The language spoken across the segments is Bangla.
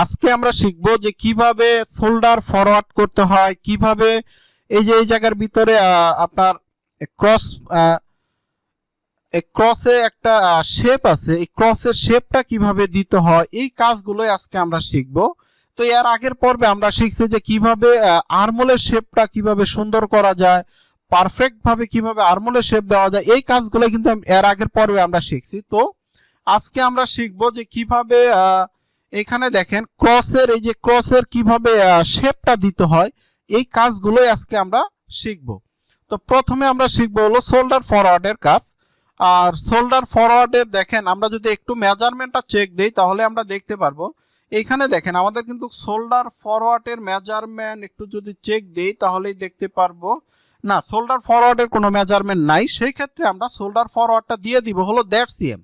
আজকে আমরা শিখব যে কিভাবে শোল্ডার ফরওয়ার্ড করতে হয়, কিভাবে এই যে এই জায়গার ভিতরে আপনার ক্রস ক্রসে একটা শেপ আছে, এই ক্রসের শেপটা কিভাবে দিতে হয় এই কাজগুলোই আজকে আমরা শিখব। তো এর আগের পর্বে আমরা শিখছি যে কিভাবে আর্মোলের শেপটা কিভাবে সুন্দর করা যায়, পারফেক্ট ভাবে কিভাবে আর্মোলের শেপ দেওয়া যায়, এই কাজগুলো কিন্তু এর আগের পর্বে আমরা শিখছি। তো আজকে আমরা শিখব যে কিভাবে এখানে দেখেন ক্রসের এই যে ক্রসের কিভাবে শেপটা দিতে হয়, এই কাজগুলোই আজকে আমরা শিখব। তো প্রথমে আমরা শিখব হলো শোল্ডার ফরওয়ার্ডের কাজ। আর শোল্ডার ফরওয়ার্ডের দেখেন আমরা যদি একটু মেজারমেন্টটা চেক দেই তাহলে আমরা দেখতে পারবো এইখানে দেখেন আমাদের কিন্তু শোল্ডার ফরওয়ার্ডের মেজারমেন্ট একটু যদি চেক দেই তাহলেই দেখতে পারবো না, শোল্ডার ফরওয়ার্ডের কোনো মেজারমেন্ট নাই। সেই ক্ষেত্রে আমরা শোল্ডার ফরওয়ার্ডটা দিয়ে দিব হলো 1.5 cm।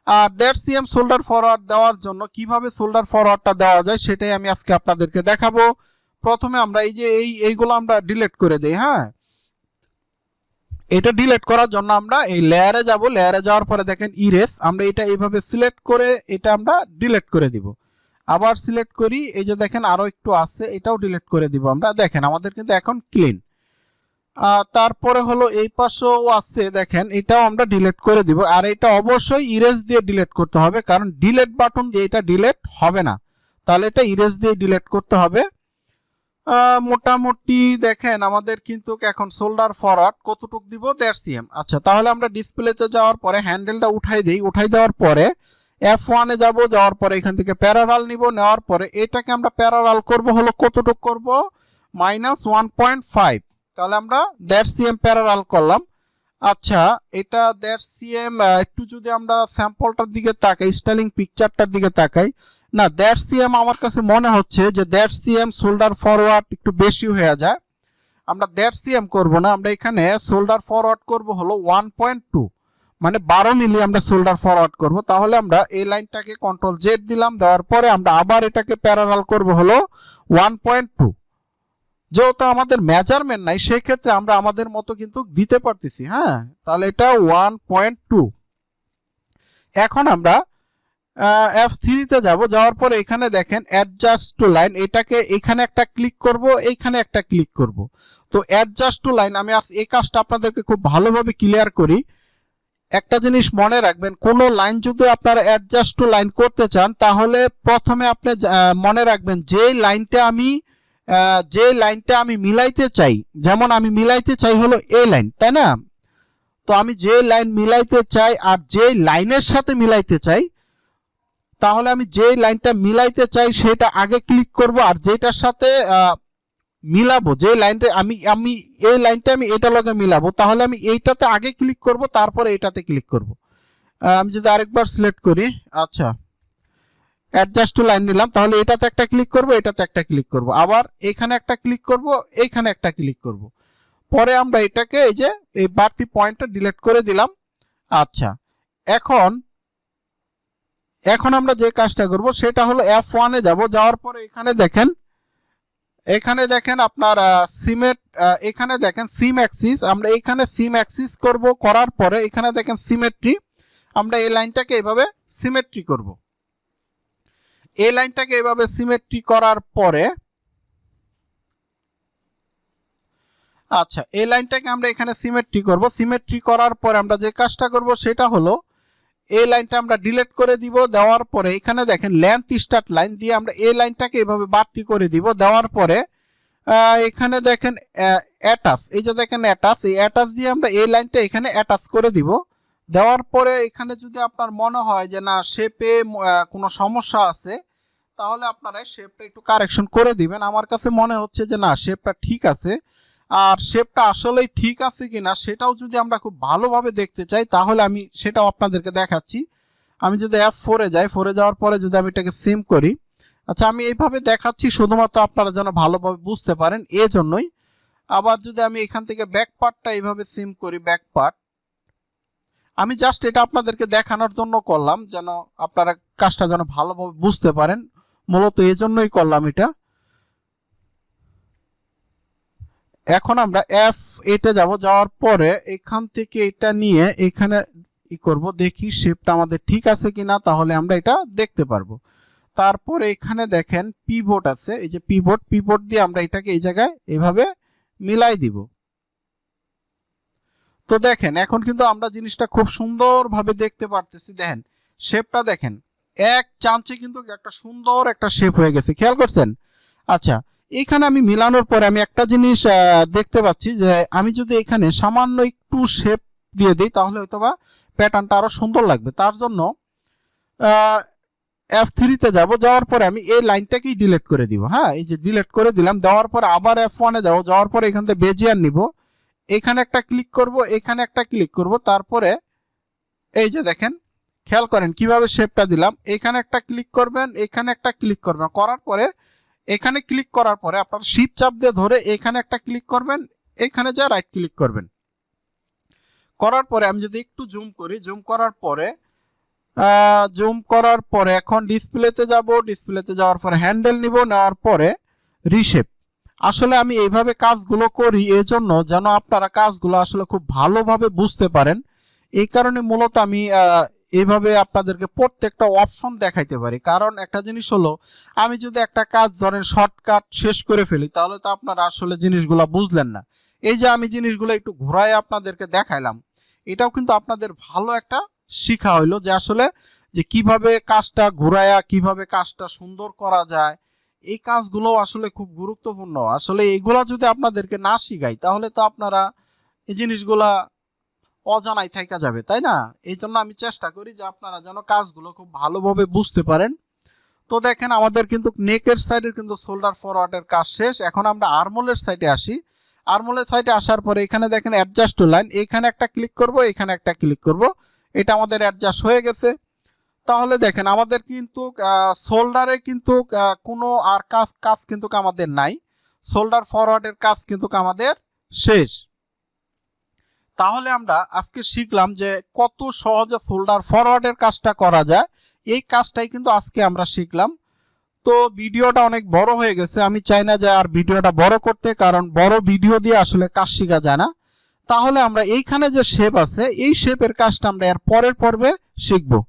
আর 1.5 cm শোল্ডার ফরওয়ার্ড দেওয়ার জন্য কিভাবে শোল্ডার ফরওয়ার্ডটা দেওয়া যায় সেটাই আমি আজকে আপনাদেরকে দেখাবো। প্রথমে আমরা এই যে এইগুলো আমরা ডিলিট করে দেই। হ্যাঁ, এটা ডিলিট করার জন্য আমরা এই লেয়ারে যাব, লেয়ারে যাওয়ার পরে দেখেন ইরেজ, আমরা এটা এইভাবে সিলেক্ট করে এটা আমরা ডিলিট করে দিব। আবার সিলেক্ট করি, এই যে দেখেন আরো একটু আছে, এটাও ডিলিট করে দিব আমরা। দেখেন আমাদের কিন্তু এখন ক্লিন। তারপরে হলো এই পাশেও আছে, দেখেন এটাও আমরা ডিলিট করে দিব। আর এটা অবশ্যই ইরেজ দিয়ে ডিলিট করতে হবে, কারণ ডিলিট বাটন দিয়ে এটা ডিলিট হবে না, তাহলে এটা ইরেজ দিয়ে ডিলিট করতে হবে। মোটামুটি দেখেন আমাদের কিন্তু এখন শোল্ডার ফরওয়ার্ড কতটুক দিব, 1.5 cm। আচ্ছা, তাহলে আমরা ডিসপ্লেতে যাওয়ার পরে হ্যান্ডেলটা উঠাই দিই। উঠাই দেওয়ার পরে F1 এ যাব, যাওয়ার পরে এখান থেকে প্যারালাল নিব, নেওয়ার পরে এটাকে আমরা প্যারালাল করব হলো কতটুক করব, -1.5। তাহলে আমরা 1.5 cm প্যারালাল করলাম। আচ্ছা, এটা 1.5 cm একটু যদি আমরা স্যাম্পলটার দিকে তাকাই, স্টাইলিং পিকচারটার দিকে তাকাই, না 1.5 cm আমার কাছে মনে হচ্ছে যে 1.5 cm শোল্ডার ফরওয়ার্ড একটু বেশি হয়ে যায়। আমরা 1.5 cm করব না, আমরা এখানে শোল্ডার ফরওয়ার্ড করব হলো 1.2, মানে 12 মিলি আমরা শোল্ডার ফরওয়ার্ড করব। তাহলে আমরা এই লাইনটাকে কন্ট্রোল জেড দিলাম, দেওয়ার পরে আমরা আবার এটাকে প্যারালাল করব হলো 1.2। যেহেতু আমাদের মেজারমেন্ট নাই সেই ক্ষেত্রে আমরা আমাদের মতো কিন্তু দিতে পারতেছি। হ্যাঁ, তাহলে এটা 1.2। এখন আমরা F3 তে যাব, যাওয়ার পরে এখানে দেখেন অ্যাডজাস্ট টু লাইন, এটাকে এখানে একটা ক্লিক করব, এইখানে একটা ক্লিক করব। তো অ্যাডজাস্ট টু লাইন আমি এই কাজটা আপনাদেরকে খুব ভালোভাবে ক্লিয়ার করি। একটা জিনিস মনে রাখবেন, কোন লাইন যদি আপনারা অ্যাডজাস্ট টু লাইন করতে চান তাহলে প্রথমে আপনি মনে রাখবেন যে লাইনটা আমি মিলাইতে চাই, যেমন আমি মিলাইতে চাই হলো এই লাইন, তাই না? তো আমি যে লাইন মিলাইতে চাই আর যে লাইনের সাথে মিলাইতে চাই, তাহলে আমি যে লাইনটা মিলাইতে চাই সেটা আগে ক্লিক করব, আর যেটার সাথে মিলাবো, যে লাইনটা আমি এই লাইনটা আমি এটা লগে মিলাবো, তাহলে আমি এইটাতে আগে ক্লিক করব, তারপরে এটাতে ক্লিক করব। আমি যদি আরেকবার সিলেক্ট করি, আচ্ছা অ্যাডজাস্ট টু লাইন নিলাম, তাহলে এটাতে একটা ক্লিক করব, এটাতে একটা ক্লিক করব, আবার এখানে একটা ক্লিক করব, এইখানে একটা ক্লিক করব। পরে আমরা এটাকে এই যে এই বাড়তি পয়েন্টটা ডিলিট করে দিলাম। আচ্ছা, এখন আমরা যে কাজটা করব সেটা হলো F1 এ যাব, যাওয়ার পরে এখানে দেখেন আপনার এখানে দেখেন সিম অ্যাক্সিস, আমরা এখানে সিম অ্যাক্সিস করব, করার পরে এখানে দেখেন সিমেট্রি, আমরা এই লাইনটাকে এইভাবে সিমেট্রি করব। এই লাইনটাকে এইভাবে সিমেট্রি করার পরে, আচ্ছা এই লাইনটাকে আমরা এখানে সিমেট্রি করব। সিমেট্রি করার পরে আমরা যে কাজটা করব সেটা হলো এই লাইনটা আমরা ডিলিট করে দিব। দেওয়ার পরে এখানে দেখেন লেন্থ স্টার্ট লাইন দিয়ে আমরা এই লাইনটাকে এভাবে বাড়তি করে দিব। দেওয়ার পরে এখানে দেখেন অ্যাটাচ, এই যে দেখেন অ্যাটাচ, এই অ্যাটাচ দিয়ে আমরা এই লাইনটা এখানে অ্যাটাচ করে দিব। দেওয়ার পরে এখানে যদি আপনার মনে হয় যে না শেপে কোনো সমস্যা আছে, তাহলে আপনারা শেপটা একটু কারেকশন করে দিবেন। আমার কাছে মনে হচ্ছে যে না শেপটা ঠিক আছে। আর শেপটা আসলেই ঠিক আছে কিনা সেটাও যদি আমরা খুব ভালোভাবে দেখতে চাই তাহলে আমি সেটাও আপনাদেরকে দেখাচ্ছি। আমি যদি F4 এ যাই, 4 এ যাওয়ার পরে যদি আমি এটাকে সেম করি, আচ্ছা আমি এইভাবে দেখাচ্ছি শুধুমাত্র আপনারা যেন ভালোভাবে বুঝতে পারেন, এজন্যই। আবার যদি আমি এখান থেকে ব্যাক পার্টটা এইভাবে সেম করি, ব্যাক পার্ট, আমি জাস্ট এটা আপনাদেরকে দেখানোর জন্য করলাম, যেন আপনারা কাজটা যেন ভালোভাবে বুঝতে পারেন, মূলত এজন্যই করলাম এটা। এখন আমরা F8 এ যাব, যাওয়ার পরে এখান থেকে এটা নিয়ে এখানে করব, দেখি শেপটা আমাদের ঠিক আছে কিনা, তাহলে আমরা এটা দেখতে পারবো। তারপরে এখানে দেখেন পিভট আছে, এই যে পিভট দিয়ে আমরা এটাকে এই জায়গায় এভাবে মিলাই দিব। তো দেখেন এখন কিন্তু আমরা জিনিসটা খুব সুন্দরভাবে দেখতে পারতেছি। দেখেন শেপটা দেখেন, এক চান্সে কিন্তু একটা সুন্দর একটা শেপ হয়ে গেছে, খেয়াল করছেন? আচ্ছা, এখানে আমি মিলানোর পরে আমি একটা জিনিস দেখতে পাচ্ছি যে আমি যদি এখানে সামান্য একটু শেপ দিয়ে দিই তাহলে হয়তোবা প্যাটার্নটা আরো সুন্দর লাগবে। তার জন্য F3 যাব, যাওয়ার পরে আমি এই লাইনটাকেই ডিলিট করে দিব। হ্যাঁ, এই যে ডিলিট করে দিলাম, দেওয়ার পরে আবার F1 যাব, যাওয়ার পরে এখান থেকে বেজিয়ার নিব, এখানে একটা ক্লিক করব, এখানে একটা ক্লিক করব, তারপরে এই যে দেখেন খেয়াল করেন কিভাবে শেপটা দিলাম। এখানে একটা ক্লিক করবেন, এখানে একটা ক্লিক করবেন, করার পরে এখানে ক্লিক করার পরে আপনার শিপ চাপ দিয়ে ধরে এখানে একটা ক্লিক করবেন, এখানে যা রাইট ক্লিক করবেন। করার পরে আমি যদি একটু জুম করি, জুম করার পরে এখন ডিসপ্লেতে যাব, ডিসপ্লেতে যাওয়ার পরে হ্যান্ডেল নিব, নেওয়ার পরে রিশেপ। আসলে আমি এইভাবে কাজগুলো করি এজন্য যেন আপনারা কাজগুলো আসলে খুব ভালোভাবে বুঝতে পারেন। এই কারণে মূলত আমি এইভাবে আপনাদেরকে প্রত্যেকটা অপশন দেখাইতে পারি। কারণ একটা জিনিস হলো, আমি যদি একটা কাজ ধরেন শর্টকাট শেষ করে ফেলি তাহলে তো আপনারা আসলে জিনিসগুলো বুঝলেন না। এই যে আমি জিনিসগুলো একটু ঘোরায় আপনাদেরকে দেখাইলাম, এটাও কিন্তু আপনাদের ভালো একটা শিখা হইলো যে আসলে যে কিভাবে কাজটা ঘোরায়া কিভাবে কাজটা সুন্দর করা যায়। এই কাজগুলো আসলে খুব গুরুত্বপূর্ণ। আসলে এইগুলা যদি আপনাদেরকে না শিখাই তাহলে তো আপনারা এই জিনিসগুলা অজানাই থাকা যাবে, তাই না? এই জন্য আমি চেষ্টা করি যে আপনারা যেন কাজগুলো খুব ভালোভাবে বুঝতে পারেন। তো দেখেন আমাদের কিন্তু নেকের সাইডের কিন্তু শোল্ডার ফরওয়ার্ডের কাজ শেষ। এখন আমরা আর্মহোলের সাইডে আসি। আর্মহোলের সাইডে আসার পরে এখানে দেখেন অ্যাডজাস্ট টু লাইন, এখানে একটা ক্লিক করব, এখানে একটা ক্লিক করব, এটা আমাদের অ্যাডজাস্ট হয়ে গেছে। তাহলে দেখেন আমাদের কিন্তু শোল্ডারে কিন্তু কোনো আর কাজ কিন্তু আমাদের নাই, শোল্ডার ফরওয়ার্ডের কাজ কিন্তু আমাদের শেষ। তাহলে আমরা আজকে শিখলাম যে কত সহজে শোল্ডার ফরওয়ার্ডের কাজটা করা যায়, এই কাজটাই কিন্তু আজকে আমরা শিখলাম। তো ভিডিওটা অনেক বড় হয়ে গেছে, আমি চাই না যে আর ভিডিওটা বড় করতে, কারণ বড় ভিডিও দিয়ে আসলে কাজ শেখা যায় না। তাহলে আমরা এইখানে যে শেপ আছে এই শেপের কাজটা আমরা এর পরের পর্বে শিখবো।